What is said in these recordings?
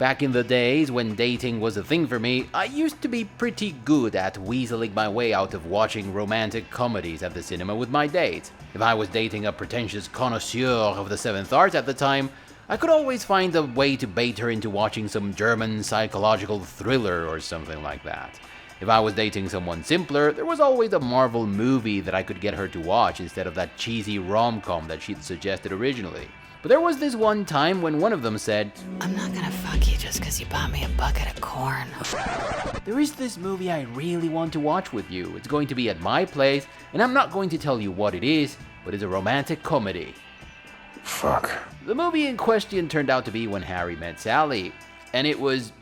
Back in the days when dating was a thing for me, I used to be pretty good at weaseling my way out of watching romantic comedies at the cinema with my dates. If I was dating a pretentious connoisseur of the seventh art at the time, I could always find a way to bait her into watching some German psychological thriller or something like that. If I was dating someone simpler, there was always a Marvel movie that I could get her to watch instead of that cheesy rom-com that she'd suggested originally. But there was this one time when one of them said, "I'm not gonna fuck you just because you bought me a bucket of corn." "There is this movie I really want to watch with you. It's going to be at my place, and I'm not going to tell you what it is, but it's a romantic comedy." Fuck. The movie in question turned out to be When Harry Met Sally, and it was,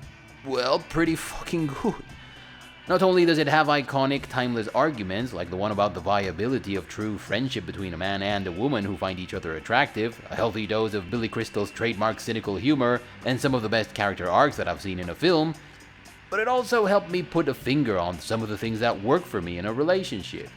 well, pretty fucking good. Not only does it have iconic, timeless arguments, like the one about the viability of true friendship between a man and a woman who find each other attractive, a healthy dose of Billy Crystal's trademark cynical humor, and some of the best character arcs that I've seen in a film, but it also helped me put a finger on some of the things that work for me in a relationship.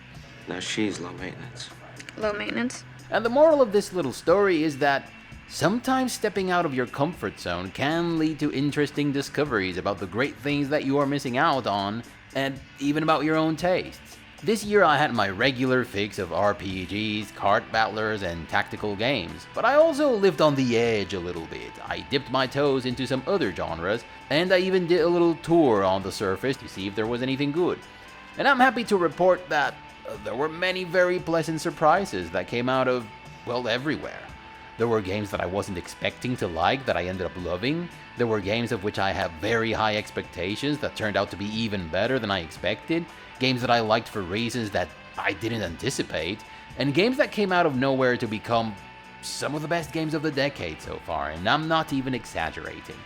Now she's low maintenance. Low maintenance? And the moral of this little story is that sometimes stepping out of your comfort zone can lead to interesting discoveries about the great things that you are missing out on, and even about your own tastes. This year I had my regular fix of RPGs, card battlers, and tactical games, but I also lived on the edge a little bit. I dipped my toes into some other genres, and I even did a little tour on the surface to see if there was anything good. And I'm happy to report that there were many very pleasant surprises that came out of, well, everywhere. There were games that I wasn't expecting to like that I ended up loving. There were games of which I have very high expectations that turned out to be even better than I expected. Games that I liked for reasons that I didn't anticipate. And games that came out of nowhere to become some of the best games of the decade so far, and I'm not even exaggerating.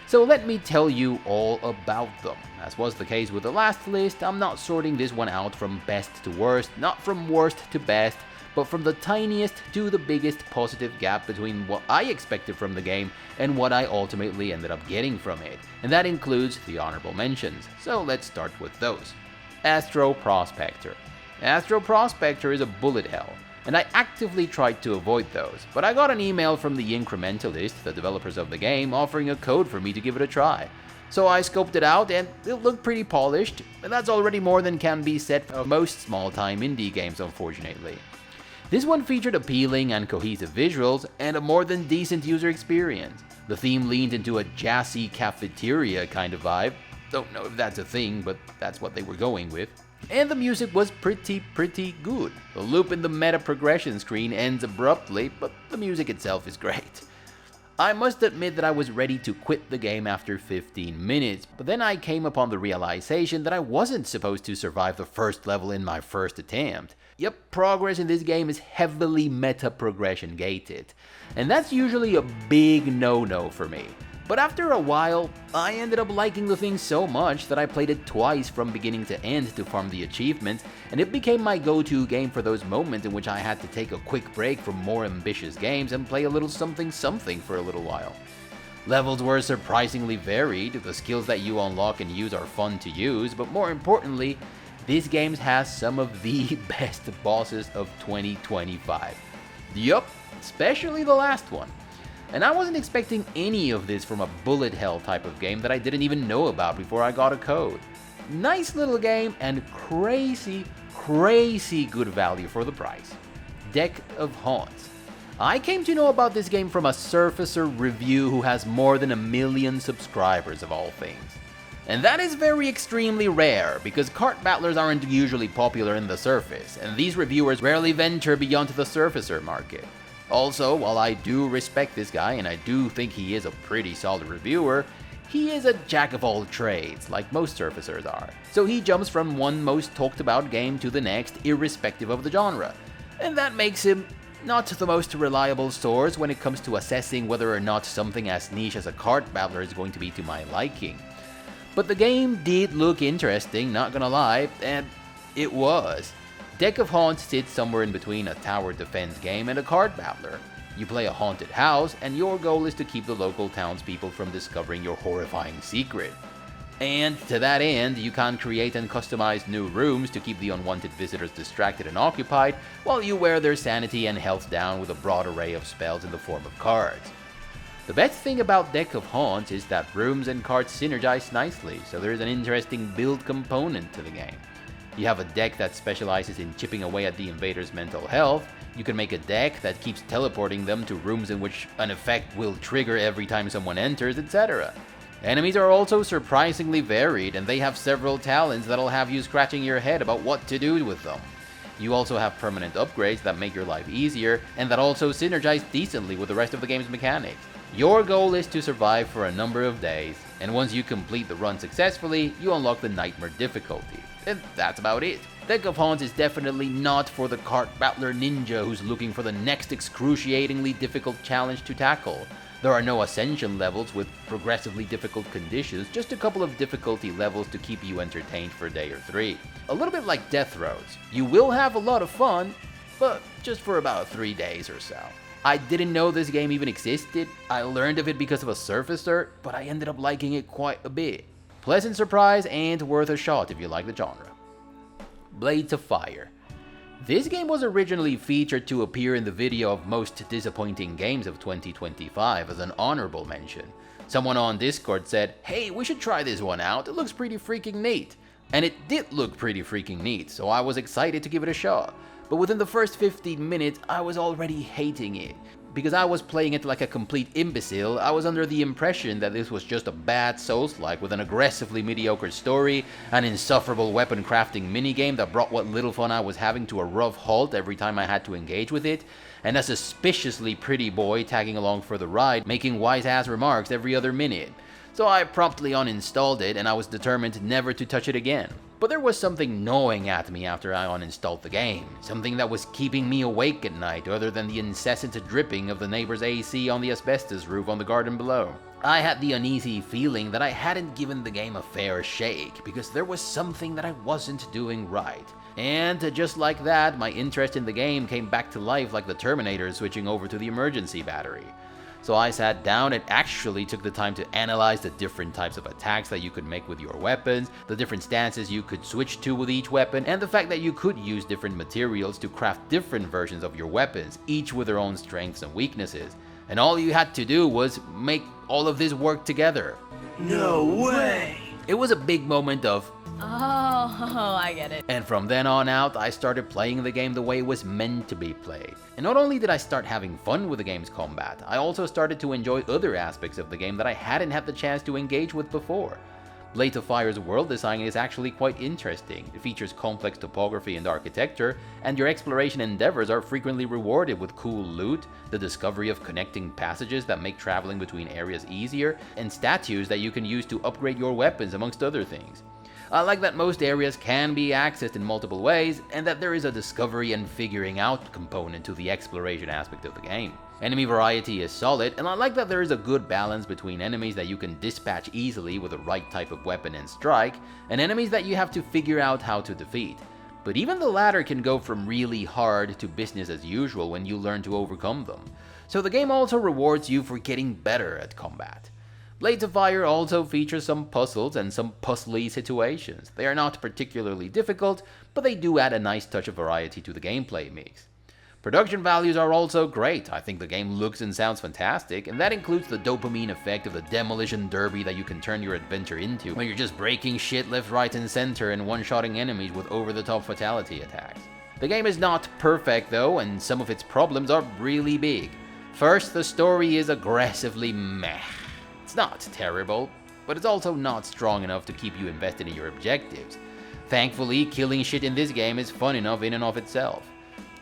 So let me tell you all about them. As was the case with the last list, I'm not sorting this one out from best to worst, not from worst to best, but from the tiniest to the biggest positive gap between what I expected from the game and what I ultimately ended up getting from it. And that includes the honorable mentions. So let's start with those. Astro Prospector. Astro Prospector is a bullet hell, and I actively tried to avoid those, but I got an email from the Incrementalist, the developers of the game, offering a code for me to give it a try. So I scoped it out, and it looked pretty polished, and that's already more than can be said for most small-time indie games, unfortunately. This one featured appealing and cohesive visuals, and a more than decent user experience. The theme leaned into a jazzy cafeteria kind of vibe. Don't know if that's a thing, but that's what they were going with. And the music was pretty good. The loop in the meta progression screen ends abruptly, but the music itself is great. I must admit that I was ready to quit the game after 15 minutes, but then I came upon the realization that I wasn't supposed to survive the first level in my first attempt. Yep, progress in this game is heavily meta progression gated, and that's usually a big no-no for me. But after a while, I ended up liking the thing so much that I played it twice from beginning to end to farm the achievements, and it became my go-to game for those moments in which I had to take a quick break from more ambitious games and play a little something for a little while. Levels were surprisingly varied, the skills that you unlock and use are fun to use, but more importantly, this game has some of the best bosses of 2025. Yup, especially the last one. And I wasn't expecting any of this from a bullet hell type of game that I didn't even know about before I got a code. Nice little game and crazy good value for the price. Deck of Haunts. I came to know about this game from a surfacer review who has more than 1 million subscribers of all things. And that is very extremely rare, because cart battlers aren't usually popular in the surface, and these reviewers rarely venture beyond the surfacer market. Also, while I do respect this guy, and I do think he is a pretty solid reviewer, he is a jack of all trades, like most surfacers are. So he jumps from one most talked about game to the next, irrespective of the genre. And that makes him not the most reliable source when it comes to assessing whether or not something as niche as a cart battler is going to be to my liking. But the game did look interesting, not gonna lie, and it was. Deck of Haunts sits somewhere in between a tower defense game and a card battler. You play a haunted house, and your goal is to keep the local townspeople from discovering your horrifying secret. And to that end, you can create and customize new rooms to keep the unwanted visitors distracted and occupied, while you wear their sanity and health down with a broad array of spells in the form of cards. The best thing about Deck of Haunts is that rooms and cards synergize nicely, so there's an interesting build component to the game. You have a deck that specializes in chipping away at the invader's mental health. You can make a deck that keeps teleporting them to rooms in which an effect will trigger every time someone enters, etc. Enemies are also surprisingly varied, and they have several talents that'll have you scratching your head about what to do with them. You also have permanent upgrades that make your life easier, and that also synergize decently with the rest of the game's mechanics. Your goal is to survive for a number of days, and once you complete the run successfully, you unlock the Nightmare difficulty. And that's about it. Deck of Haunts is definitely not for the cart battler ninja who's looking for the next excruciatingly difficult challenge to tackle. There are no ascension levels with progressively difficult conditions, just a couple of difficulty levels to keep you entertained for a day or 3. A little bit like Death Roads. You will have a lot of fun, but just for about 3 days or so. I didn't know this game even existed. I learned of it because of a surfacer, but I ended up liking it quite a bit. Pleasant surprise and worth a shot if you like the genre. Blades of Fire. This game was originally featured to appear in the video of most disappointing games of 2025 as an honorable mention. Someone on Discord said, "Hey, we should try this one out, it looks pretty freaking neat." And it did look pretty freaking neat, so I was excited to give it a shot. But within the first 15 minutes, I was already hating it. Because I was playing it like a complete imbecile, I was under the impression that this was just a bad Souls-like with an aggressively mediocre story, an insufferable weapon crafting minigame that brought what little fun I was having to a rough halt every time I had to engage with it, and a suspiciously pretty boy tagging along for the ride, making wise-ass remarks every other minute. So I promptly uninstalled it, and I was determined never to touch it again. But there was something gnawing at me after I uninstalled the game, something that was keeping me awake at night other than the incessant dripping of the neighbor's AC on the asbestos roof on the garden below. I had the uneasy feeling that I hadn't given the game a fair shake, because there was something that I wasn't doing right. And just like that, my interest in the game came back to life like the Terminator switching over to the emergency battery. So I sat down and actually took the time to analyze the different types of attacks that you could make with your weapons, the different stances you could switch to with each weapon, and the fact that you could use different materials to craft different versions of your weapons, each with their own strengths and weaknesses. And all you had to do was make all of this work together. No way! It was a big moment of, Oh, I get it. and from then on out, I started playing the game the way it was meant to be played. And not only did I start having fun with the game's combat, I also started to enjoy other aspects of the game that I hadn't had the chance to engage with before. Blades of Fire's world design is actually quite interesting. It features complex topography and architecture, and your exploration endeavors are frequently rewarded with cool loot, the discovery of connecting passages that make traveling between areas easier, and statues that you can use to upgrade your weapons, amongst other things. I like that most areas can be accessed in multiple ways, and that there is a discovery and figuring out component to the exploration aspect of the game. Enemy variety is solid, and I like that there is a good balance between enemies that you can dispatch easily with the right type of weapon and strike, and enemies that you have to figure out how to defeat. But even the latter can go from really hard to business as usual when you learn to overcome them. So the game also rewards you for getting better at combat. Blades of Fire also features some puzzles and some puzzly situations. They are not particularly difficult, but they do add a nice touch of variety to the gameplay mix. Production values are also great. I think the game looks and sounds fantastic, and that includes the dopamine effect of the demolition derby that you can turn your adventure into when you're just breaking shit left, right, and center and one-shotting enemies with over-the-top fatality attacks. The game is not perfect though, and some of its problems are really big. First, the story is aggressively meh. It's not terrible, but it's also not strong enough to keep you invested in your objectives. Thankfully, killing shit in this game is fun enough in and of itself.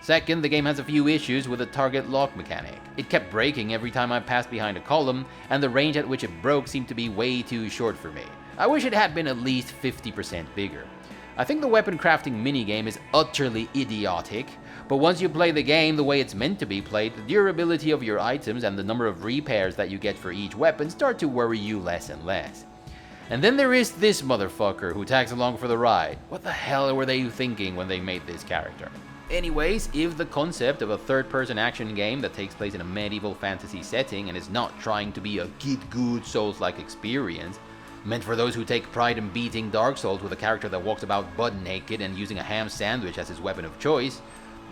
Second, the game has a few issues with the target lock mechanic. It kept breaking every time I passed behind a column, and the range at which it broke seemed to be way too short for me. I wish it had been at least 50% bigger. I think the weapon crafting minigame is utterly idiotic, but once you play the game the way it's meant to be played, the durability of your items and the number of repairs that you get for each weapon start to worry you less and less. And then there is this motherfucker who tags along for the ride. What the hell were they thinking when they made this character? Anyways, if the concept of a third-person action game that takes place in a medieval fantasy setting and is not trying to be a get-good Souls-like experience, meant for those who take pride in beating Dark Souls with a character that walks about butt naked and using a ham sandwich as his weapon of choice,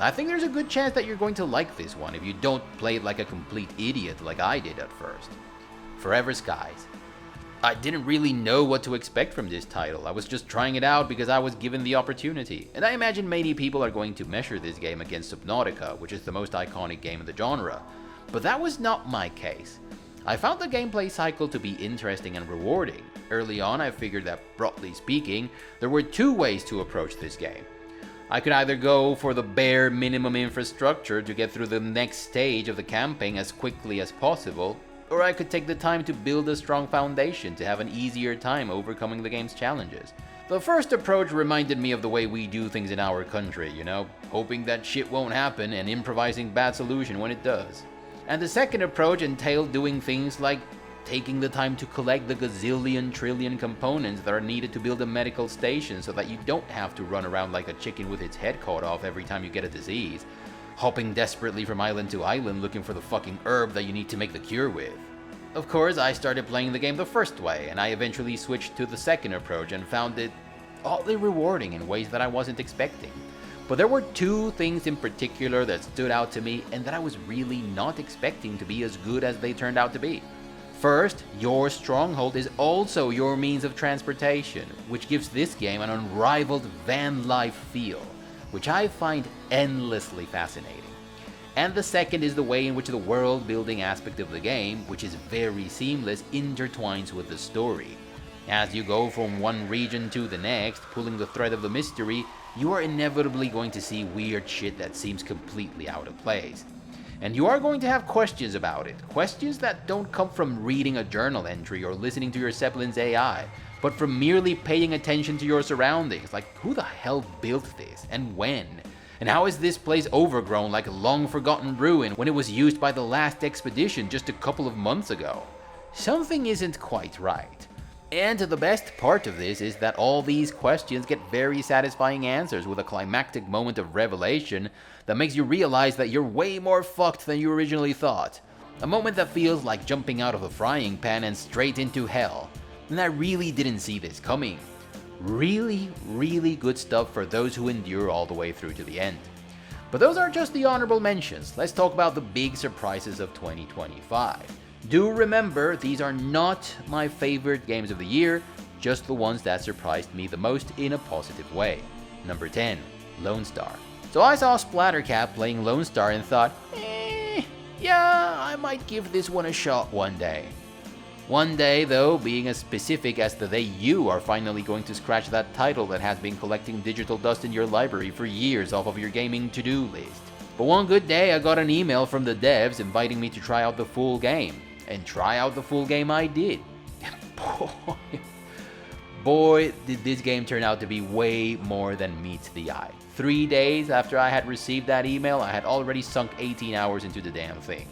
I think there's a good chance that you're going to like this one if you don't play it like a complete idiot like I did at first. Forever Skies. I didn't really know what to expect from this title. I was just trying it out because I was given the opportunity, and I imagine many people are going to measure this game against Subnautica, which is the most iconic game in the genre. But that was not my case. I found the gameplay cycle to be interesting and rewarding. Early on, I figured that, broadly speaking, there were two ways to approach this game. I could either go for the bare minimum infrastructure to get through the next stage of the campaign as quickly as possible, or I could take the time to build a strong foundation to have an easier time overcoming the game's challenges. The first approach reminded me of the way we do things in our country, you know, hoping that shit won't happen and improvising bad solution when it does. And the second approach entailed doing things like taking the time to collect the gazillion trillion components that are needed to build a medical station so that you don't have to run around like a chicken with its head cut off every time you get a disease, hopping desperately from island to island looking for the fucking herb that you need to make the cure with. Of course, I started playing the game the first way, and I eventually switched to the second approach and found it oddly rewarding in ways that I wasn't expecting. But there were two things in particular that stood out to me and that I was really not expecting to be as good as they turned out to be. First, your stronghold is also your means of transportation, which gives this game an unrivaled van life feel, which I find endlessly fascinating. And the second is the way in which the world building aspect of the game, which is very seamless, intertwines with the story. As you go from one region to the next, pulling the thread of the mystery, you are inevitably going to see weird shit that seems completely out of place. And you are going to have questions about it, questions that don't come from reading a journal entry or listening to your Zeppelin's AI, but from merely paying attention to your surroundings, like who the hell built this, and when? And how is this place overgrown like a long-forgotten ruin when it was used by the last expedition just a couple of months ago? Something isn't quite right. And the best part of this is that all these questions get very satisfying answers with a climactic moment of revelation that makes you realize that you're way more fucked than you originally thought. A moment that feels like jumping out of a frying pan and straight into hell. And I really didn't see this coming. Really, really good stuff for those who endure all the way through to the end. But those are just the honorable mentions. Let's talk about the big surprises of 2025. Do remember, these are not my favorite games of the year, just the ones that surprised me the most in a positive way. Number 10, Lonestar. So I saw Splattercat playing Lonestar and thought, yeah, I might give this one a shot one day. One day, though, being as specific as the day you are finally going to scratch that title that has been collecting digital dust in your library for years off of your gaming to-do list. But one good day, I got an email from the devs inviting me to try out the full game. And try out the full game I did. Boy, did this game turn out to be way more than meets the eye. 3 days after I had received that email, I had already sunk 18 hours into the damn thing.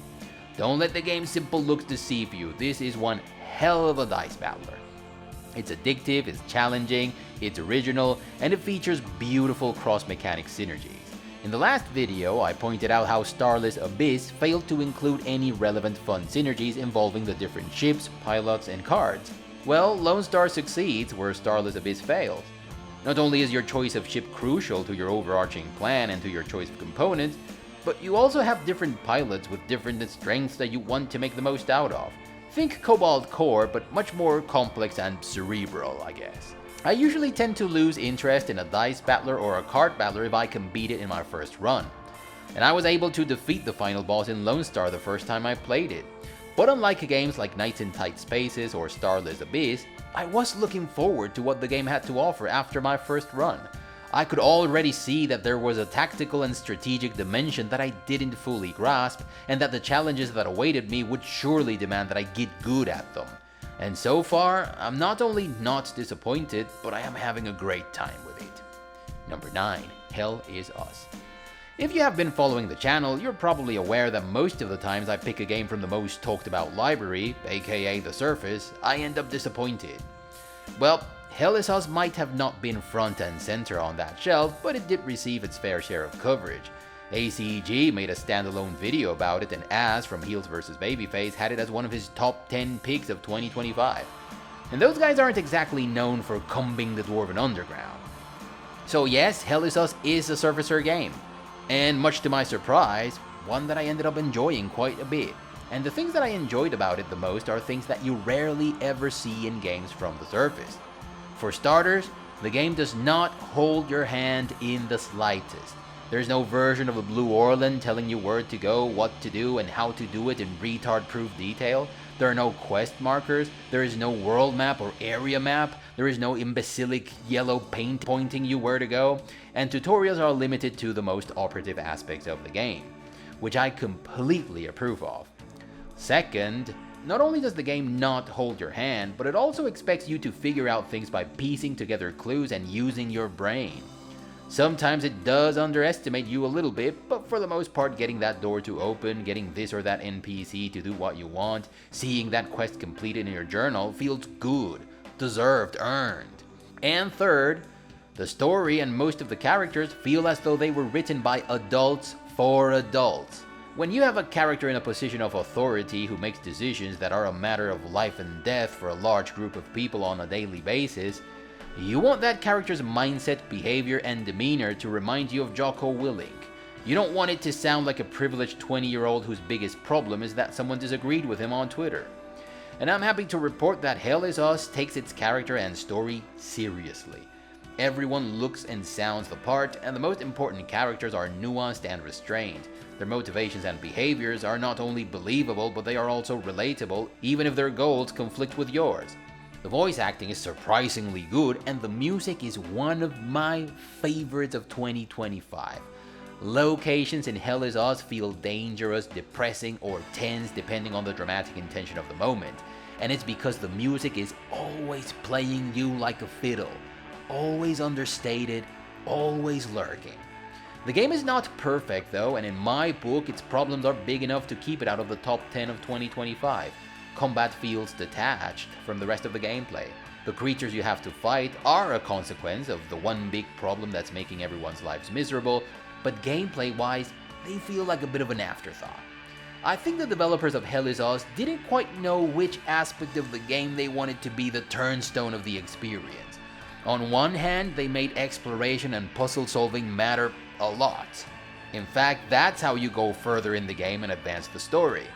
Don't let the game's simple looks deceive you. This is one hell of a dice battler. It's addictive, it's challenging, it's original, and it features beautiful cross-mechanic synergies. In the last video, I pointed out how Starless Abyss failed to include any relevant fun synergies involving the different ships, pilots, and cards. Well, Lonestar succeeds where Starless Abyss fails. Not only is your choice of ship crucial to your overarching plan and to your choice of components, but you also have different pilots with different strengths that you want to make the most out of. Think Cobalt Core, but much more complex and cerebral, I guess. I usually tend to lose interest in a dice battler or a card battler if I can beat it in my first run. And I was able to defeat the final boss in Lonestar the first time I played it. But unlike games like Nights in Tight Spaces or Starless Abyss, I was looking forward to what the game had to offer after my first run. I could already see that there was a tactical and strategic dimension that I didn't fully grasp, and that the challenges that awaited me would surely demand that I get good at them. And so far, I'm not only not disappointed, but I am having a great time with it. Number 9, Hell Is Us. If you have been following the channel, you're probably aware that most of the times I pick a game from the most talked about library, aka the surface, I end up disappointed. Well, Hell Is Us might have not been front and center on that shelf, but it did receive its fair share of coverage. ACG made a standalone video about it, and Az from Heels vs Babyface had it as one of his top 10 picks of 2025. And those guys aren't exactly known for combing the Dwarven Underground. So yes, Hell Is Us is a surfacer game. and much to my surprise, one that I ended up enjoying quite a bit. And the things that I enjoyed about it the most are things that you rarely ever see in games from the surface. For starters, the game does not hold your hand in the slightest. There's no version of a Blue Orland telling you where to go, what to do, and how to do it in retard-proof detail. There are no quest markers, there is no world map or area map, there is no imbecilic yellow paint pointing you where to go, and tutorials are limited to the most operative aspects of the game, which I completely approve of. Second, not only does the game not hold your hand, but it also expects you to figure out things by piecing together clues and using your brain. Sometimes it does underestimate you a little bit, but for the most part, getting that door to open, getting this or that NPC to do what you want, seeing that quest completed in your journal feels good, deserved, earned. And third, the story and most of the characters feel as though they were written by adults for adults. When you have a character in a position of authority who makes decisions that are a matter of life and death for a large group of people on a daily basis, you want that character's mindset, behavior, and demeanor to remind you of Jocko Willink. You don't want it to sound like a privileged 20-year-old whose biggest problem is that someone disagreed with him on Twitter. And I'm happy to report that Hell Is Us takes its character and story seriously. Everyone looks and sounds the part, and the most important characters are nuanced and restrained. Their motivations and behaviors are not only believable, but they are also relatable, even if their goals conflict with yours. The voice acting is surprisingly good, and the music is one of my favorites of 2025. Locations in Hell Is Us feel dangerous, depressing, or tense depending on the dramatic intention of the moment, and it's because the music is always playing you like a fiddle, always understated, always lurking. The game is not perfect though, and in my book its problems are big enough to keep it out of the top 10 of 2025. Combat feels detached from the rest of the gameplay. The creatures you have to fight are a consequence of the one big problem that's making everyone's lives miserable, but gameplay-wise, they feel like a bit of an afterthought. I think the developers of Hell Is Us didn't quite know which aspect of the game they wanted to be the turnstone of the experience. On one hand, they made exploration and puzzle solving matter a lot. In fact, that's how you go further in the game and advance the story.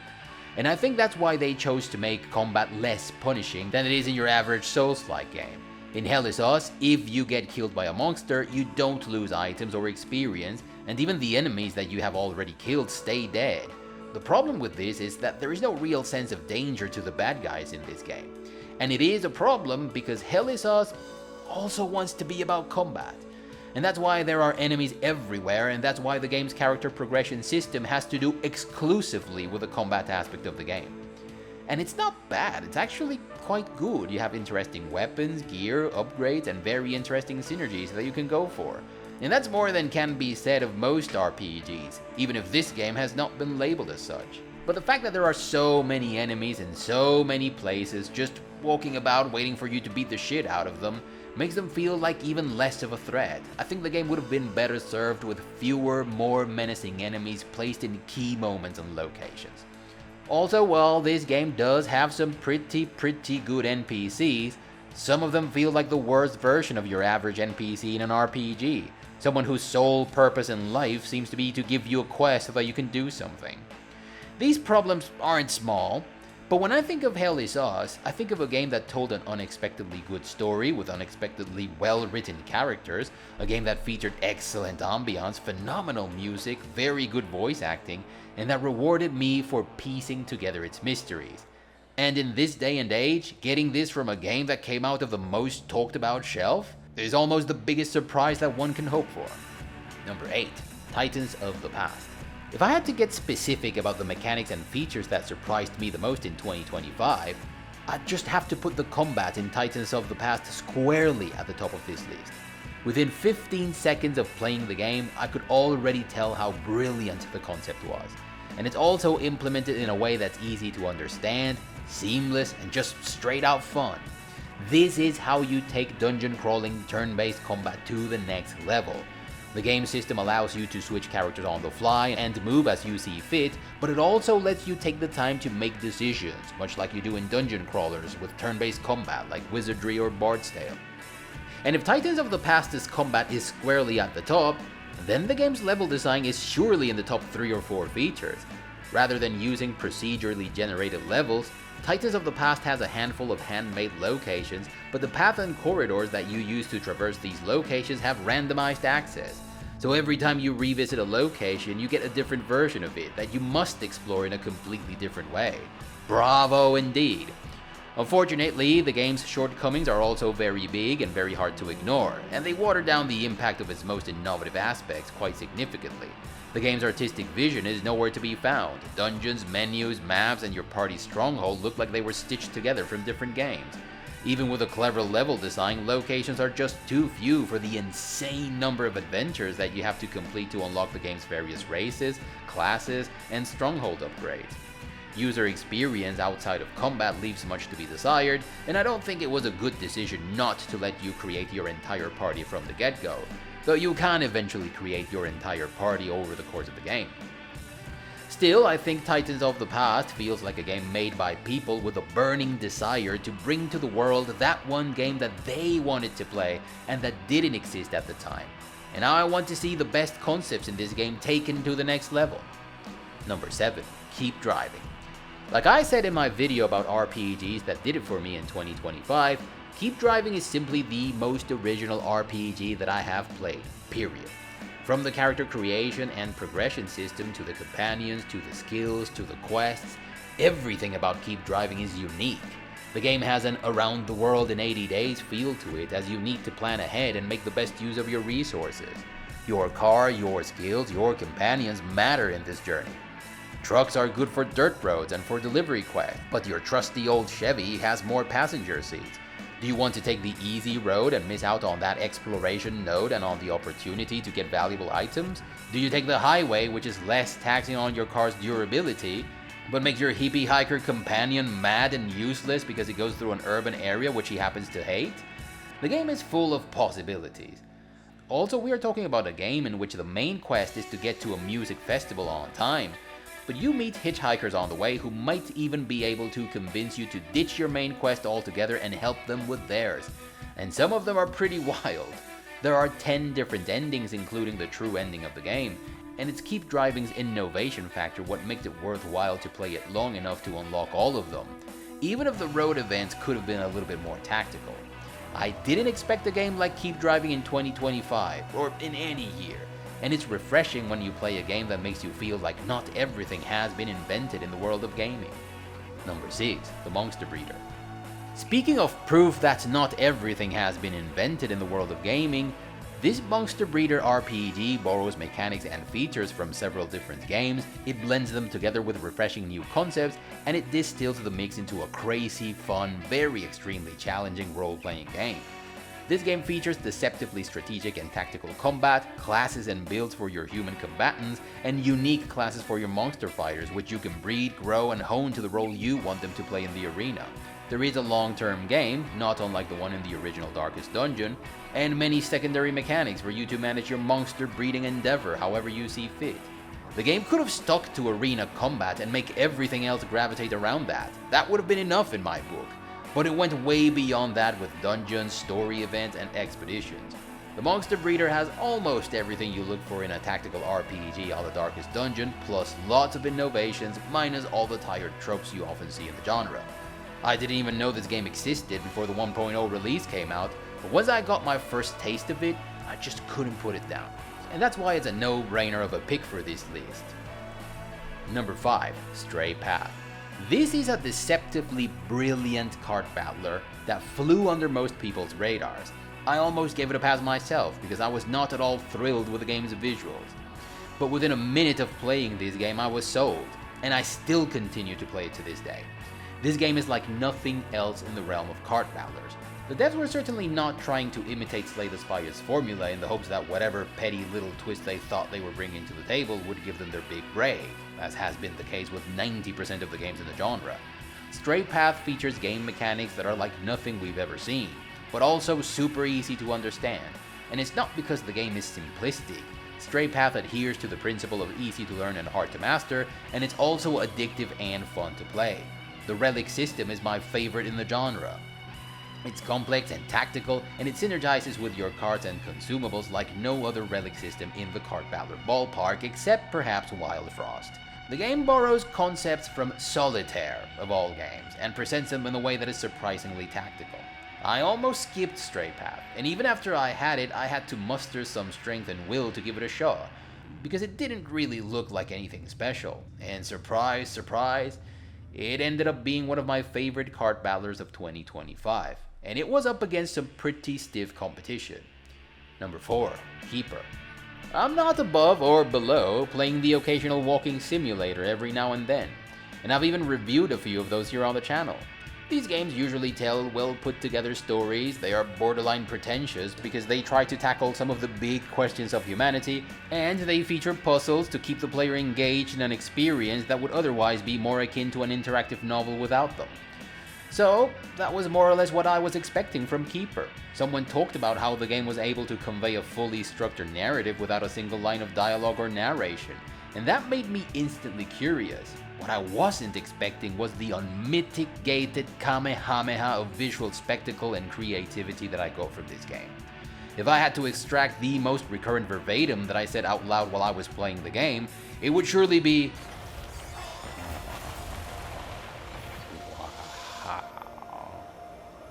And I think that's why they chose to make combat less punishing than it is in your average Souls-like game. In Hell Is Us, if you get killed by a monster, you don't lose items or experience, and even the enemies that you have already killed stay dead. The problem with this is that there is no real sense of danger to the bad guys in this game. And it is a problem because Hell Is Us also wants to be about combat. And that's why there are enemies everywhere, and that's why the game's character progression system has to do exclusively with the combat aspect of the game. And it's not bad, it's actually quite good. You have interesting weapons, gear, upgrades, and very interesting synergies that you can go for. And that's more than can be said of most RPGs, even if this game has not been labeled as such. But the fact that there are so many enemies in so many places just walking about waiting for you to beat the shit out of them makes them feel like even less of a threat. I think the game would have been better served with fewer, more menacing enemies placed in key moments and locations. Also, while this game does have some pretty good NPCs, some of them feel like the worst version of your average NPC in an RPG. Someone whose sole purpose in life seems to be to give you a quest so that you can do something. These problems aren't small, but when I think of Hell Is Us, I think of a game that told an unexpectedly good story with unexpectedly well-written characters, a game that featured excellent ambiance, phenomenal music, very good voice acting, and that rewarded me for piecing together its mysteries. And in this day and age, getting this from a game that came out of the most talked about shelf is almost the biggest surprise that one can hope for. Number 8. Titans of the Past. If I had to get specific about the mechanics and features that surprised me the most in 2025, I'd just have to put the combat in Titans of the Past squarely at the top of this list. Within 15 seconds of playing the game, I could already tell how brilliant the concept was. And it's also implemented in a way that's easy to understand, seamless, and just straight out fun. This is how you take dungeon crawling turn-based combat to the next level. The game system allows you to switch characters on the fly and move as you see fit, but it also lets you take the time to make decisions, much like you do in dungeon crawlers with turn-based combat like Wizardry or Bard's Tale. And if Titans of the Past's combat is squarely at the top, then the game's level design is surely in the top 3 or 4 features. Rather than using procedurally generated levels, Titans of the Past has a handful of handmade locations, but the path and corridors that you use to traverse these locations have randomized access. So every time you revisit a location, you get a different version of it that you must explore in a completely different way. Bravo indeed! Unfortunately, the game's shortcomings are also very big and very hard to ignore, and they water down the impact of its most innovative aspects quite significantly. The game's artistic vision is nowhere to be found. Dungeons, menus, maps, and your party's stronghold look like they were stitched together from different games. Even with a clever level design, locations are just too few for the insane number of adventures that you have to complete to unlock the game's various races, classes, and stronghold upgrades. User experience outside of combat leaves much to be desired, and I don't think it was a good decision not to let you create your entire party from the get-go, though you can eventually create your entire party over the course of the game. Still, I think Titans of the Past feels like a game made by people with a burning desire to bring to the world that one game that they wanted to play and that didn't exist at the time. And now I want to see the best concepts in this game taken to the next level. Number 7. Keep driving. Like I said in my video about RPGs that did it for me in 2025, Keep Driving is simply the most original RPG that I have played, period. From the character creation and progression system to the companions, to the skills, to the quests, everything about Keep Driving is unique. The game has an around the world in 80 days feel to it, as you need to plan ahead and make the best use of your resources. Your car, your skills, your companions matter in this journey. Trucks are good for dirt roads and for delivery quests, but your trusty old Chevy has more passenger seats. Do you want to take the easy road and miss out on that exploration node and on the opportunity to get valuable items? Do you take the highway, which is less taxing on your car's durability, but makes your hippie hiker companion mad and useless because it goes through an urban area which he happens to hate? The game is full of possibilities. Also, we are talking about a game in which the main quest is to get to a music festival on time, but you meet hitchhikers on the way who might even be able to convince you to ditch your main quest altogether and help them with theirs. And some of them are pretty wild. There are 10 different endings, including the true ending of the game, and it's Keep Driving's innovation factor what makes it worthwhile to play it long enough to unlock all of them, even if the road events could have been a little bit more tactical. I didn't expect a game like Keep Driving in 2025, or in any year. And it's refreshing when you play a game that makes you feel like not everything has been invented in the world of gaming. Number 6. The Monster Breeder. Speaking of proof that not everything has been invented in the world of gaming, this Monster Breeder RPG borrows mechanics and features from several different games, it blends them together with refreshing new concepts, and it distills the mix into a crazy, fun, very extremely challenging role-playing game. This game features deceptively strategic and tactical combat, classes and builds for your human combatants, and unique classes for your monster fighters, which you can breed, grow, and hone to the role you want them to play in the arena. There is a long-term game, not unlike the one in the original Darkest Dungeon, and many secondary mechanics for you to manage your monster breeding endeavor however you see fit. The game could have stuck to arena combat and make everything else gravitate around that. That would have been enough in my book. But it went way beyond that with dungeons, story events, and expeditions. The Monster Breeder has almost everything you look for in a tactical RPG a la Darkest Dungeon, plus lots of innovations, minus all the tired tropes you often see in the genre. I didn't even know this game existed before the 1.0 release came out, but once I got my first taste of it, I just couldn't put it down. And that's why it's a no-brainer of a pick for this list. Number 5. Stray Path. This is a deceptively brilliant card battler that flew under most people's radars. I almost gave it a pass myself because I was not at all thrilled with the game's visuals. But within a minute of playing this game I was sold, and I still continue to play it to this day. This game is like nothing else in the realm of card battlers. The devs were certainly not trying to imitate Slay the Spire's formula in the hopes that whatever petty little twist they thought they were bringing to the table would give them their big break, as has been the case with 90% of the games in the genre. Stray Path features game mechanics that are like nothing we've ever seen, but also super easy to understand. And it's not because the game is simplistic. Stray Path adheres to the principle of easy to learn and hard to master, and it's also addictive and fun to play. The relic system is my favorite in the genre. It's complex and tactical, and it synergizes with your cards and consumables like no other relic system in the card battler ballpark except perhaps Wild Frost. The game borrows concepts from Solitaire, of all games, and presents them in a way that is surprisingly tactical. I almost skipped Stray Path, and even after I had it, I had to muster some strength and will to give it a shot, because it didn't really look like anything special. And surprise, surprise, it ended up being one of my favorite card battlers of 2025, and it was up against some pretty stiff competition. Number 4, Keeper. I'm not above or below playing the occasional walking simulator every now and then, and I've even reviewed a few of those here on the channel. These games usually tell well put together stories, they are borderline pretentious because they try to tackle some of the big questions of humanity, and they feature puzzles to keep the player engaged in an experience that would otherwise be more akin to an interactive novel without them. So, that was more or less what I was expecting from Keeper. Someone talked about how the game was able to convey a fully structured narrative without a single line of dialogue or narration, and that made me instantly curious. What I wasn't expecting was the unmitigated kamehameha of visual spectacle and creativity that I got from this game. If I had to extract the most recurrent verbatim that I said out loud while I was playing the game, it would surely be,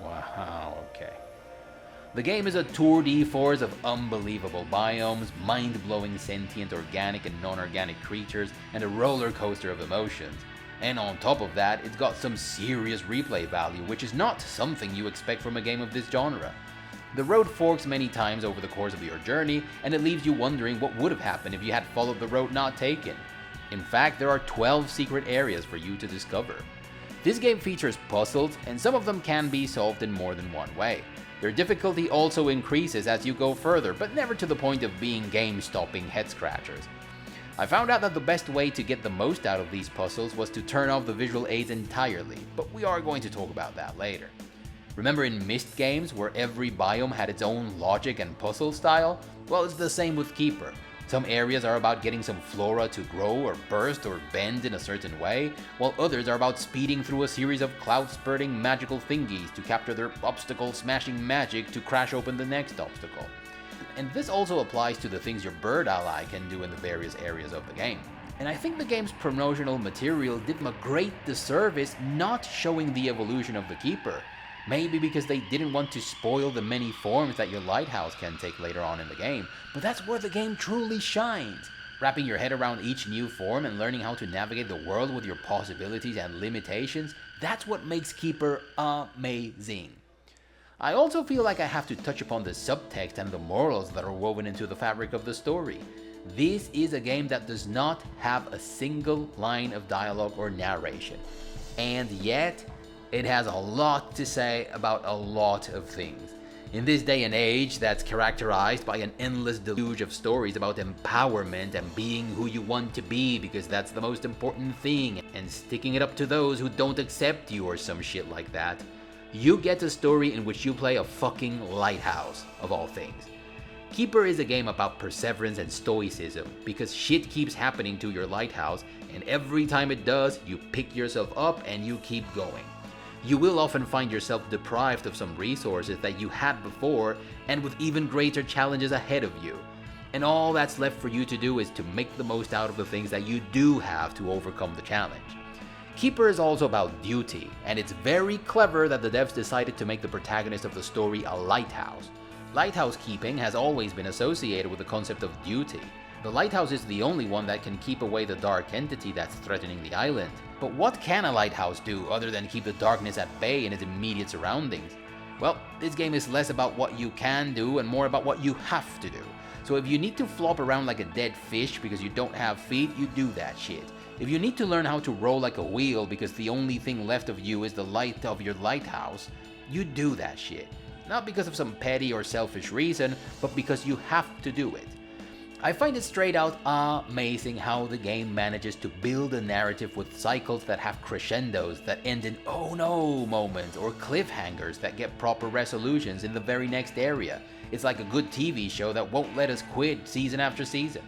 wow, okay. The game is a tour de force of unbelievable biomes, mind-blowing sentient organic and non-organic creatures, and a roller coaster of emotions. And on top of that, it's got some serious replay value, which is not something you expect from a game of this genre. The road forks many times over the course of your journey, and it leaves you wondering what would have happened if you had followed the road not taken. In fact, there are 12 secret areas for you to discover. This game features puzzles, and some of them can be solved in more than one way. Their difficulty also increases as you go further, but never to the point of being game-stopping head-scratchers. I found out that the best way to get the most out of these puzzles was to turn off the visual aids entirely, but we are going to talk about that later. Remember in Myst games, where every biome had its own logic and puzzle style? Well, it's the same with Keeper. Some areas are about getting some flora to grow or burst or bend in a certain way, while others are about speeding through a series of cloud-spurting magical thingies to capture their obstacle-smashing magic to crash open the next obstacle. And this also applies to the things your bird ally can do in the various areas of the game. And I think the game's promotional material did them a great disservice not showing the evolution of the Keeper. Maybe because they didn't want to spoil the many forms that your lighthouse can take later on in the game, but that's where the game truly shines. Wrapping your head around each new form and learning how to navigate the world with your possibilities and limitations, that's what makes Keeper amazing. I also feel like I have to touch upon the subtext and the morals that are woven into the fabric of the story. This is a game that does not have a single line of dialogue or narration, and yet it has a lot to say about a lot of things. In this day and age that's characterized by an endless deluge of stories about empowerment and being who you want to be because that's the most important thing, and sticking it up to those who don't accept you or some shit like that, you get a story in which you play a fucking lighthouse, of all things. Keeper is a game about perseverance and stoicism, because shit keeps happening to your lighthouse, and every time it does, you pick yourself up and you keep going. You will often find yourself deprived of some resources that you had before, and with even greater challenges ahead of you. And all that's left for you to do is to make the most out of the things that you do have to overcome the challenge. Keeper is also about duty, and it's very clever that the devs decided to make the protagonist of the story a lighthouse. Lighthouse keeping has always been associated with the concept of duty. The lighthouse is the only one that can keep away the dark entity that's threatening the island. But what can a lighthouse do other than keep the darkness at bay in its immediate surroundings? Well, this game is less about what you can do and more about what you have to do. So if you need to flop around like a dead fish because you don't have feet, you do that shit. If you need to learn how to roll like a wheel because the only thing left of you is the light of your lighthouse, you do that shit. Not because of some petty or selfish reason, but because you have to do it. I find it straight out amazing how the game manages to build a narrative with cycles that have crescendos that end in oh no moments or cliffhangers that get proper resolutions in the very next area. It's like a good TV show that won't let us quit season after season.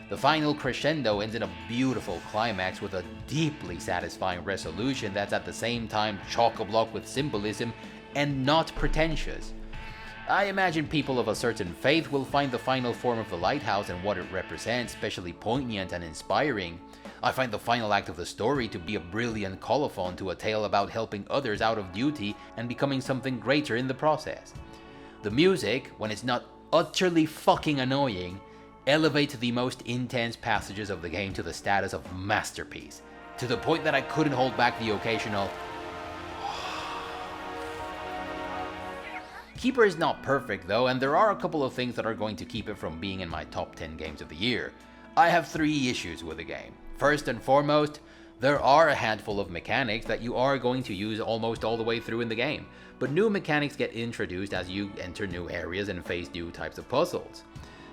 The final crescendo ends in a beautiful climax with a deeply satisfying resolution that's at the same time chock-a-block with symbolism and not pretentious. I imagine people of a certain faith will find the final form of the lighthouse and what it represents especially poignant and inspiring. I find the final act of the story to be a brilliant colophon to a tale about helping others out of duty and becoming something greater in the process. The music, when it's not utterly fucking annoying, elevates the most intense passages of the game to the status of masterpiece, to the point that I couldn't hold back the occasional Keeper is not perfect though, and there are a couple of things that are going to keep it from being in my top 10 games of the year. I have 3 issues with the game. First and foremost, there are a handful of mechanics that you are going to use almost all the way through in the game, but new mechanics get introduced as you enter new areas and face new types of puzzles.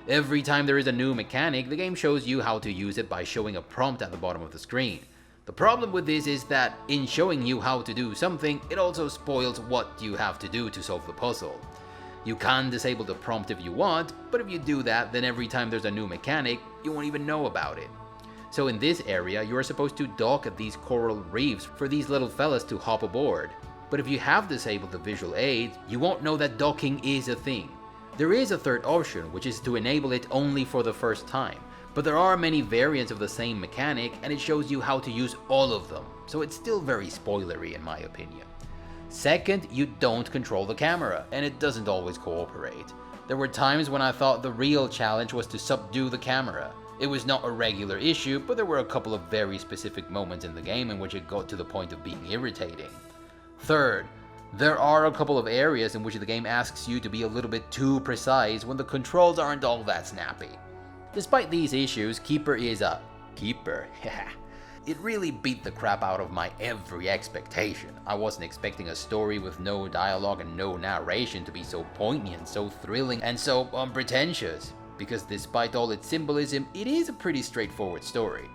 Every time there is a new mechanic, the game shows you how to use it by showing a prompt at the bottom of the screen. The problem with this is that in showing you how to do something, it also spoils what you have to do to solve the puzzle. You can disable the prompt if you want, but if you do that, then every time there's a new mechanic, you won't even know about it. So in this area, you are supposed to dock at these coral reefs for these little fellas to hop aboard. But if you have disabled the visual aids, you won't know that docking is a thing. There is a third option, which is to enable it only for the first time. But there are many variants of the same mechanic, and it shows you how to use all of them, so it's still very spoilery in my opinion. Second, you don't control the camera, and it doesn't always cooperate. There were times when I thought the real challenge was to subdue the camera. It was not a regular issue, but there were a couple of very specific moments in the game in which it got to the point of being irritating. Third, there are a couple of areas in which the game asks you to be a little bit too precise when the controls aren't all that snappy. Despite these issues, Keeper is a keeper. It really beat the crap out of my every expectation. I wasn't expecting a story with no dialogue and no narration to be so poignant, so thrilling, and so unpretentious. Because despite all its symbolism, it is a pretty straightforward story.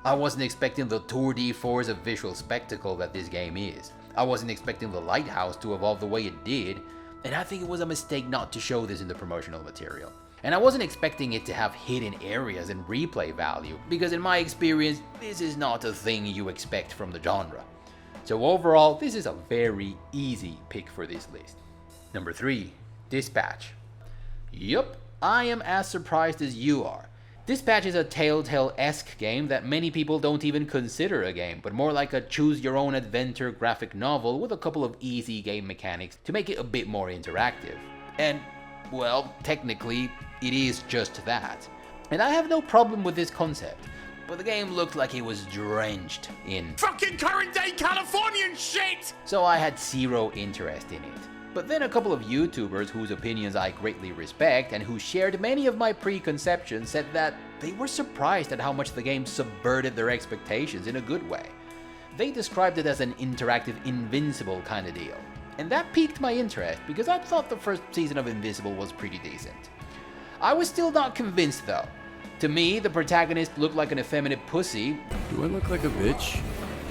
I wasn't expecting the tour de force of visual spectacle that this game is. I wasn't expecting the lighthouse to evolve the way it did, and I think it was a mistake not to show this in the promotional material. And I wasn't expecting it to have hidden areas and replay value, because in my experience, this is not a thing you expect from the genre. So overall, this is a very easy pick for this list. Number 3, Dispatch. Yup, I am as surprised as you are. Dispatch is a Telltale-esque game that many people don't even consider a game, but more like a choose-your-own-adventure graphic novel with a couple of easy game mechanics to make it a bit more interactive. And, well, technically, it is just that. And I have no problem with this concept, but the game looked like it was drenched in fucking current day Californian shit! So I had zero interest in it. But then a couple of YouTubers whose opinions I greatly respect and who shared many of my preconceptions said that they were surprised at how much the game subverted their expectations in a good way. They described it as an interactive Invincible kind of deal. And that piqued my interest because I thought the first season of Invincible was pretty decent. I was still not convinced though. To me, the protagonist looked like an effeminate pussy. Do I look like a bitch?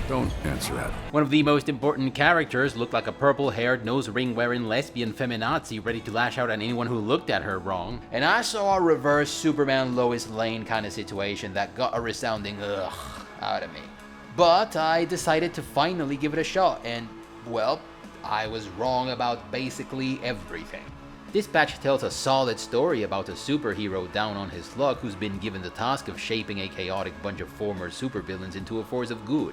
Don't answer that. One of the most important characters looked like a purple-haired, nose-ring-wearing lesbian feminazi ready to lash out at anyone who looked at her wrong. And I saw a reverse Superman Lois Lane kind of situation that got a resounding ugh out of me. But I decided to finally give it a shot, and, well, I was wrong about basically everything. Dispatch tells a solid story about a superhero down on his luck who's been given the task of shaping a chaotic bunch of former supervillains into a force of good.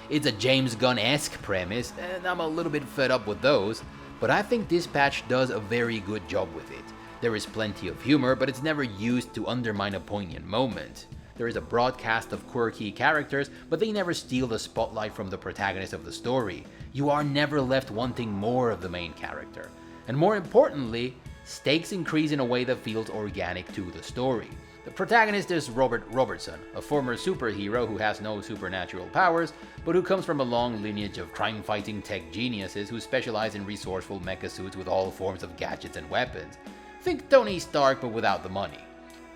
It's a James Gunn-esque premise, and I'm a little bit fed up with those, but I think Dispatch does a very good job with it. There is plenty of humor, but it's never used to undermine a poignant moment. There is a broad cast of quirky characters, but they never steal the spotlight from the protagonist of the story. You are never left wanting more of the main character. And more importantly, stakes increase in a way that feels organic to the story. The protagonist is Robert Robertson, a former superhero who has no supernatural powers, but who comes from a long lineage of crime-fighting tech geniuses who specialize in resourceful mecha suits with all forms of gadgets and weapons. Think Tony Stark, but without the money.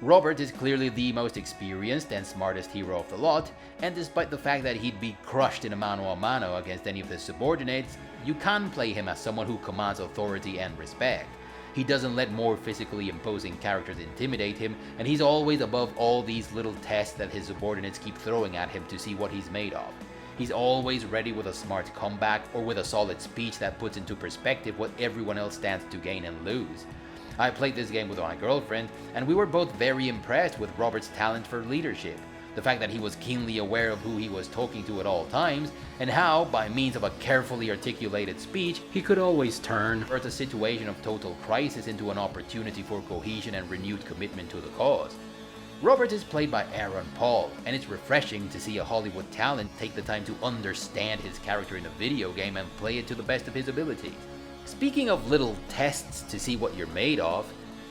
Robert is clearly the most experienced and smartest hero of the lot, and despite the fact that he'd be crushed in a mano-a-mano against any of his subordinates, you can play him as someone who commands authority and respect. He doesn't let more physically imposing characters intimidate him, and he's always above all these little tests that his subordinates keep throwing at him to see what he's made of. He's always ready with a smart comeback or with a solid speech that puts into perspective what everyone else stands to gain and lose. I played this game with my girlfriend, and we were both very impressed with Robert's talent for leadership. The fact that he was keenly aware of who he was talking to at all times, and how, by means of a carefully articulated speech, he could always turn a situation of total crisis into an opportunity for cohesion and renewed commitment to the cause. Robert is played by Aaron Paul, and it's refreshing to see a Hollywood talent take the time to understand his character in a video game and play it to the best of his abilities. Speaking of little tests to see what you're made of,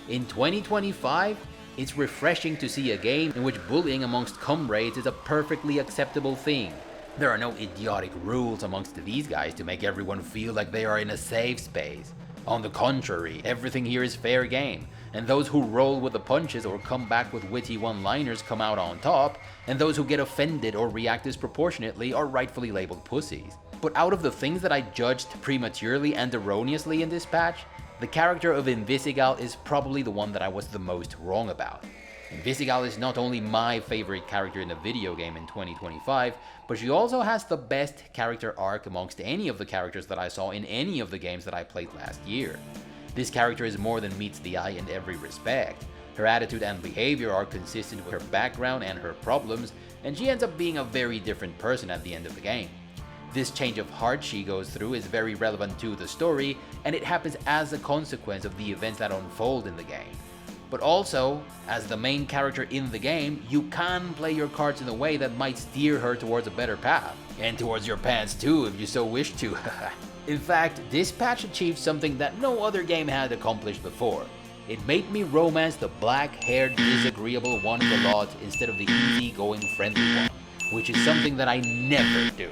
in 2025, it's refreshing to see a game in which bullying amongst comrades is a perfectly acceptable thing. There are no idiotic rules amongst these guys to make everyone feel like they are in a safe space. On the contrary, everything here is fair game, and those who roll with the punches or come back with witty one-liners come out on top, and those who get offended or react disproportionately are rightfully labeled pussies. But out of the things that I judged prematurely and erroneously in this patch, the character of Invisigal is probably the one that I was the most wrong about. Invisigal is not only my favorite character in a video game in 2025, but she also has the best character arc amongst any of the characters that I saw in any of the games that I played last year. This character is more than meets the eye in every respect. Her attitude and behavior are consistent with her background and her problems, and she ends up being a very different person at the end of the game. This change of heart she goes through is very relevant to the story, and it happens as a consequence of the events that unfold in the game. But also, as the main character in the game, you can play your cards in a way that might steer her towards a better path. And towards your pants too, if you so wish to. In fact, this patch achieved something that no other game had accomplished before. It made me romance the black-haired, disagreeable one of the lot instead of the easy-going, friendly one, which is something that I never do.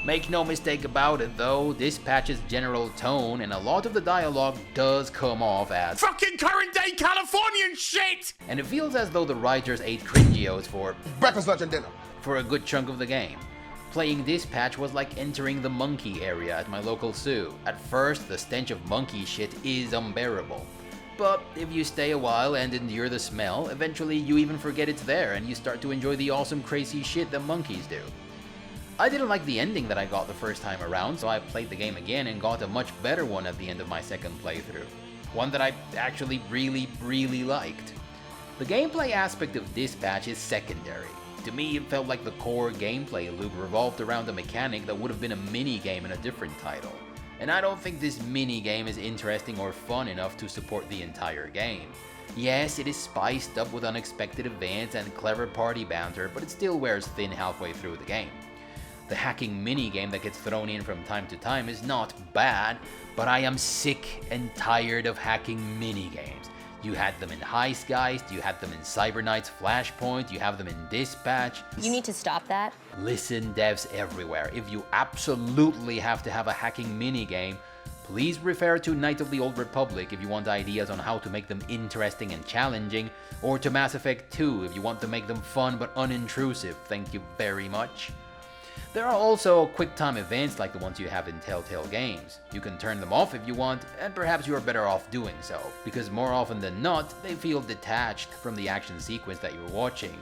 Make no mistake about it though, this patch's general tone and a lot of the dialogue does come off as fucking current day Californian shit! And it feels as though the writers ate cringios for breakfast, lunch, and dinner for a good chunk of the game. Playing this patch was like entering the monkey area at my local zoo. At first, the stench of monkey shit is unbearable. But if you stay a while and endure the smell, eventually you even forget it's there and you start to enjoy the awesome crazy shit that monkeys do. I didn't like the ending that I got the first time around, so I played the game again and got a much better one at the end of my second playthrough. One that I actually really liked. The gameplay aspect of this patch is secondary. To me, it felt like the core gameplay loop revolved around a mechanic that would have been a mini-game in a different title. And I don't think this mini-game is interesting or fun enough to support the entire game. Yes, it is spiced up with unexpected events and clever party banter, but it still wears thin halfway through the game. The hacking minigame that gets thrown in from time to time is not bad, but I am sick and tired of hacking minigames. You had them in Heistgeist, you had them in Cyber Knight's Flashpoint, you have them in Dispatch. You need to stop that. Listen, devs everywhere, if you absolutely have to have a hacking minigame, please refer to Knights of the Old Republic if you want ideas on how to make them interesting and challenging, or to Mass Effect 2 if you want to make them fun but unintrusive. Thank you very much. There are also quick-time events like the ones you have in Telltale games. You can turn them off if you want, and perhaps you are better off doing so, because more often than not, they feel detached from the action sequence that you're watching.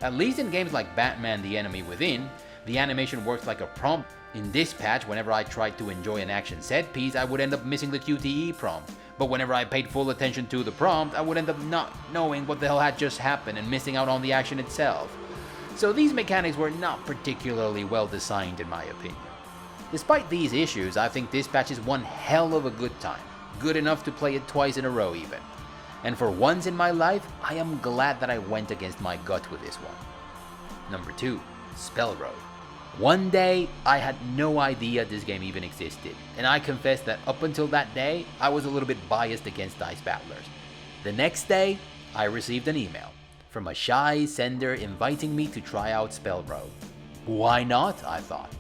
At least in games like Batman: The Enemy Within, the animation works like a prompt. In this patch, whenever I tried to enjoy an action set piece, I would end up missing the QTE prompt. But whenever I paid full attention to the prompt, I would end up not knowing what the hell had just happened and missing out on the action itself. So these mechanics were not particularly well designed in my opinion. Despite these issues, I think this patch is one hell of a good time. Good enough to play it twice in a row even. And for once in my life, I am glad that I went against my gut with this one. Number 2, Spellrogue. One day, I had no idea this game even existed, and I confess that up until that day, I was a little bit biased against Dice Battlers. The next day, I received an email from a shy sender inviting me to try out Spellrogue. Why not, I thought.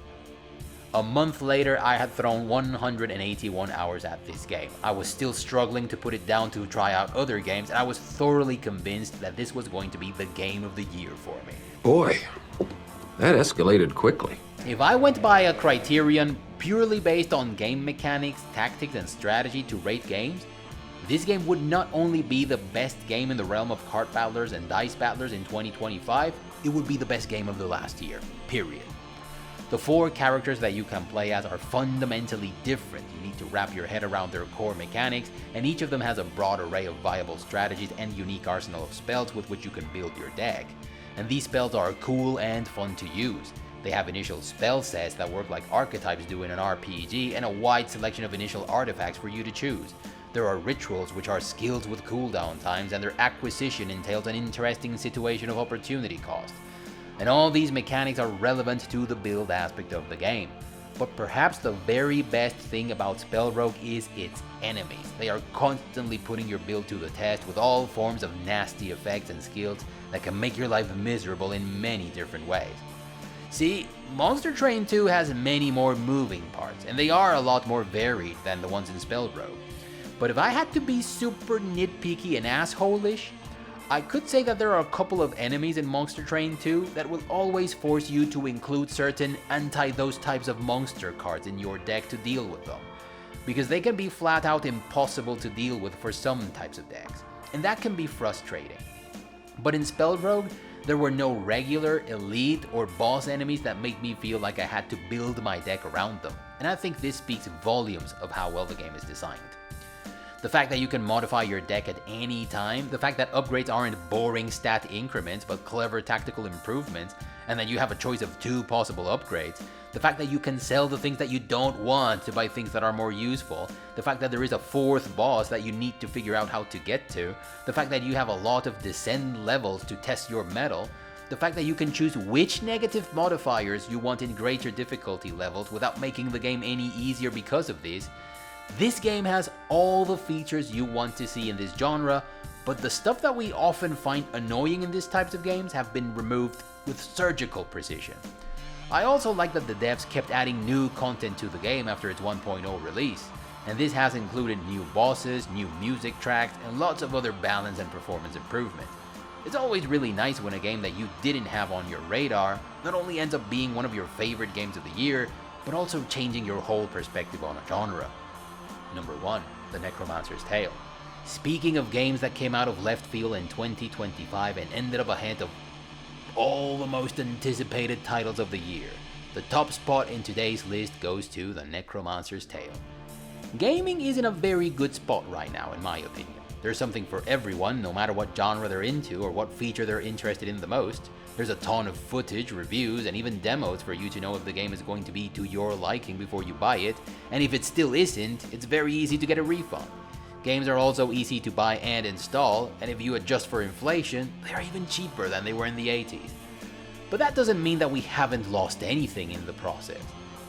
A month later, I had thrown 181 hours at this game. I was still struggling to put it down to try out other games, and I was thoroughly convinced that this was going to be the game of the year for me. Boy, that escalated quickly. If I went by a criterion purely based on game mechanics, tactics, and strategy to rate games, this game would not only be the best game in the realm of card battlers and dice battlers in 2025, it would be the best game of the last year, period. The 4 characters that you can play as are fundamentally different. You need to wrap your head around their core mechanics, and each of them has a broad array of viable strategies and unique arsenal of spells with which you can build your deck. And these spells are cool and fun to use. They have initial spell sets that work like archetypes do in an RPG, and a wide selection of initial artifacts for you to choose. There are rituals, which are skills with cooldown times, and their acquisition entails an interesting situation of opportunity cost. And all these mechanics are relevant to the build aspect of the game. But perhaps the very best thing about Spellrogue is its enemies. They are constantly putting your build to the test with all forms of nasty effects and skills that can make your life miserable in many different ways. See, Monster Train 2 has many more moving parts, and they are a lot more varied than the ones in Spellrogue. But if I had to be super nitpicky and asshole-ish, I could say that there are a couple of enemies in Monster Train 2 that will always force you to include certain anti-those types of monster cards in your deck to deal with them, because they can be flat out impossible to deal with for some types of decks, and that can be frustrating. But in Spellrogue, there were no regular, elite, or boss enemies that made me feel like I had to build my deck around them, and I think this speaks volumes of how well the game is designed. The fact that you can modify your deck at any time, the fact that upgrades aren't boring stat increments but clever tactical improvements, and that you have a choice of 2 possible upgrades, the fact that you can sell the things that you don't want to buy things that are more useful, the fact that there is a 4th boss that you need to figure out how to get to, the fact that you have a lot of descend levels to test your metal, the fact that you can choose which negative modifiers you want in greater difficulty levels without making the game any easier because of this game has all the features you want to see in this genre, but the stuff that we often find annoying in these types of games have been removed with surgical precision. I also like that the devs kept adding new content to the game after its 1.0 release, and this has included new bosses, new music tracks, and lots of other balance and performance improvements. It's always really nice when a game that you didn't have on your radar not only ends up being one of your favorite games of the year, but also changing your whole perspective on a genre. Number 1, The Necromancer's Tale. Speaking of games that came out of left field in 2025 and ended up ahead of all the most anticipated titles of the year, the top spot in today's list goes to The Necromancer's Tale. Gaming is in a very good spot right now, in my opinion. There's something for everyone, no matter what genre they're into or what feature they're interested in the most. There's a ton of footage, reviews, and even demos for you to know if the game is going to be to your liking before you buy it, and if it still isn't, it's very easy to get a refund. Games are also easy to buy and install, and if you adjust for inflation, they're even cheaper than they were in the 80s. But that doesn't mean that we haven't lost anything in the process.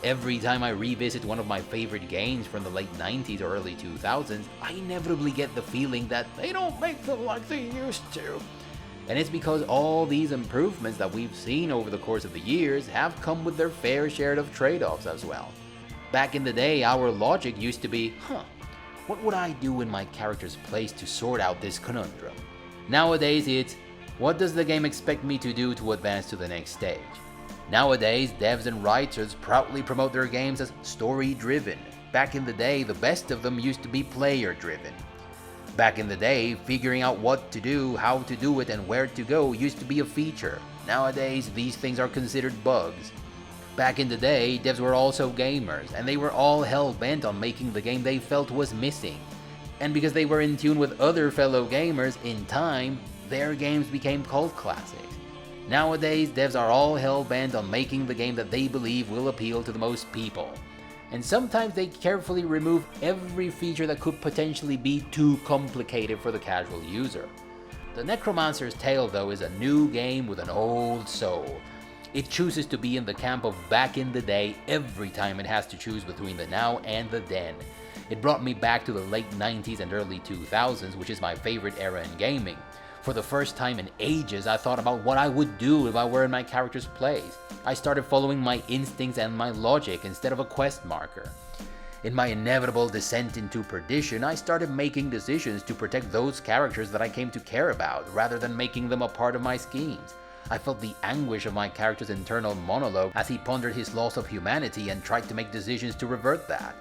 Every time I revisit one of my favorite games from the late 90s or early 2000s, I inevitably get the feeling that they don't make them like they used to. And it's because all these improvements that we've seen over the course of the years have come with their fair share of trade-offs as well. Back in the day, our logic used to be, what would I do in my character's place to sort out this conundrum? Nowadays it's, what does the game expect me to do to advance to the next stage? Nowadays, devs and writers proudly promote their games as story-driven. Back in the day, the best of them used to be player-driven. Back in the day, figuring out what to do, how to do it, and where to go used to be a feature. Nowadays, these things are considered bugs. Back in the day, devs were also gamers, and they were all hell-bent on making the game they felt was missing. And because they were in tune with other fellow gamers, in time, their games became cult classics. Nowadays, devs are all hell-bent on making the game that they believe will appeal to the most people. And sometimes they carefully remove every feature that could potentially be too complicated for the casual user. The Necromancer's Tale, though, is a new game with an old soul. It chooses to be in the camp of back in the day every time it has to choose between the now and the then. It brought me back to the late 90s and early 2000s, which is my favorite era in gaming. For the first time in ages, I thought about what I would do if I were in my character's place. I started following my instincts and my logic instead of a quest marker. In my inevitable descent into perdition, I started making decisions to protect those characters that I came to care about, rather than making them a part of my schemes. I felt the anguish of my character's internal monologue as he pondered his loss of humanity and tried to make decisions to revert that.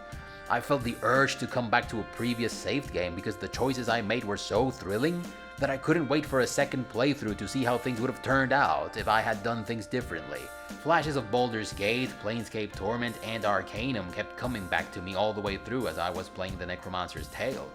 I felt the urge to come back to a previous saved game because the choices I made were so thrilling that I couldn't wait for a second playthrough to see how things would have turned out if I had done things differently. Flashes of Baldur's Gate, Planescape Torment, and Arcanum kept coming back to me all the way through as I was playing the Necromancer's Tale.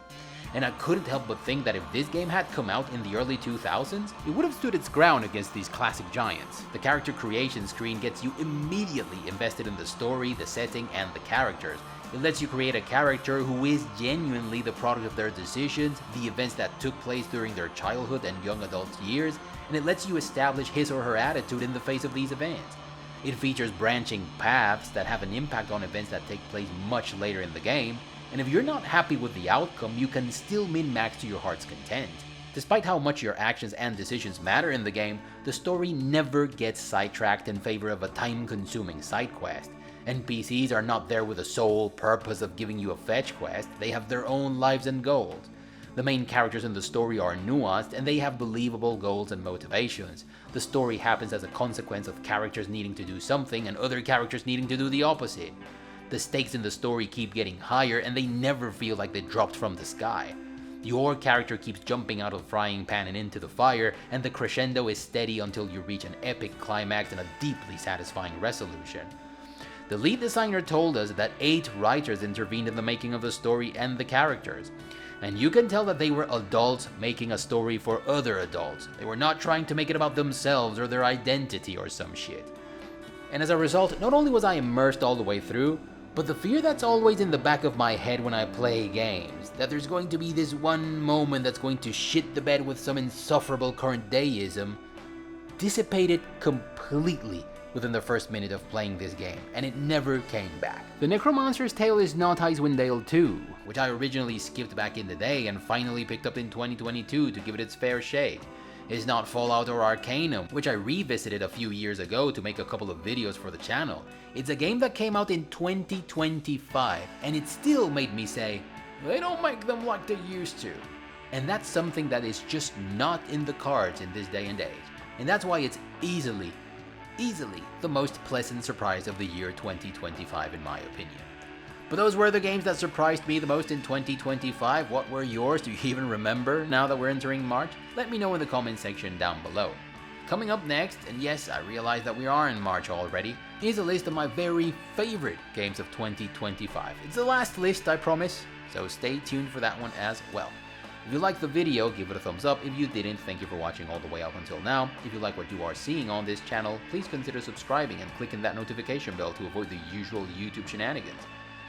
And I couldn't help but think that if this game had come out in the early 2000s, it would have stood its ground against these classic giants. The character creation screen gets you immediately invested in the story, the setting, and the characters. It lets you create a character who is genuinely the product of their decisions, the events that took place during their childhood and young adult years, and it lets you establish his or her attitude in the face of these events. It features branching paths that have an impact on events that take place much later in the game, and if you're not happy with the outcome, you can still min-max to your heart's content. Despite how much your actions and decisions matter in the game, the story never gets sidetracked in favor of a time-consuming side quest. NPCs are not there with the sole purpose of giving you a fetch quest, they have their own lives and goals. The main characters in the story are nuanced and they have believable goals and motivations. The story happens as a consequence of characters needing to do something and other characters needing to do the opposite. The stakes in the story keep getting higher and they never feel like they dropped from the sky. Your character keeps jumping out of the frying pan and into the fire, and the crescendo is steady until you reach an epic climax and a deeply satisfying resolution. The lead designer told us that 8 writers intervened in the making of the story and the characters. And you can tell that they were adults making a story for other adults. They were not trying to make it about themselves or their identity or some shit. And as a result, not only was I immersed all the way through, but the fear that's always in the back of my head when I play games, that there's going to be this one moment that's going to shit the bed with some insufferable current dayism, dissipated completely within the first minute of playing this game, and it never came back. The Necromancer's Tale is not Icewind Dale 2, which I originally skipped back in the day and finally picked up in 2022 to give it its fair shake. It's not Fallout or Arcanum, which I revisited a few years ago to make a couple of videos for the channel. It's a game that came out in 2025, and it still made me say, they don't make them like they used to. And that's something that is just not in the cards in this day and age. And that's why it's easily the most pleasant surprise of the year 2025 in my opinion. But those were the games that surprised me the most in 2025. What were yours? Do you even remember now that we're entering March? Let me know in the comment section down below. Coming up next, and yes, I realize that we are in March already, is a list of my very favorite games of 2025. It's the last list, I promise, so stay tuned for that one as well. If you liked the video, give it a thumbs up. If you didn't, thank you for watching all the way up until now. If you like what you are seeing on this channel, please consider subscribing and clicking that notification bell to avoid the usual YouTube shenanigans.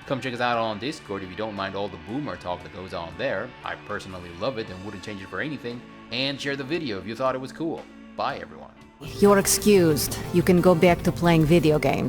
Come check us out on Discord if you don't mind all the boomer talk that goes on there. I personally love it and wouldn't change it for anything. And share the video if you thought it was cool. Bye everyone. You're excused. You can go back to playing video games.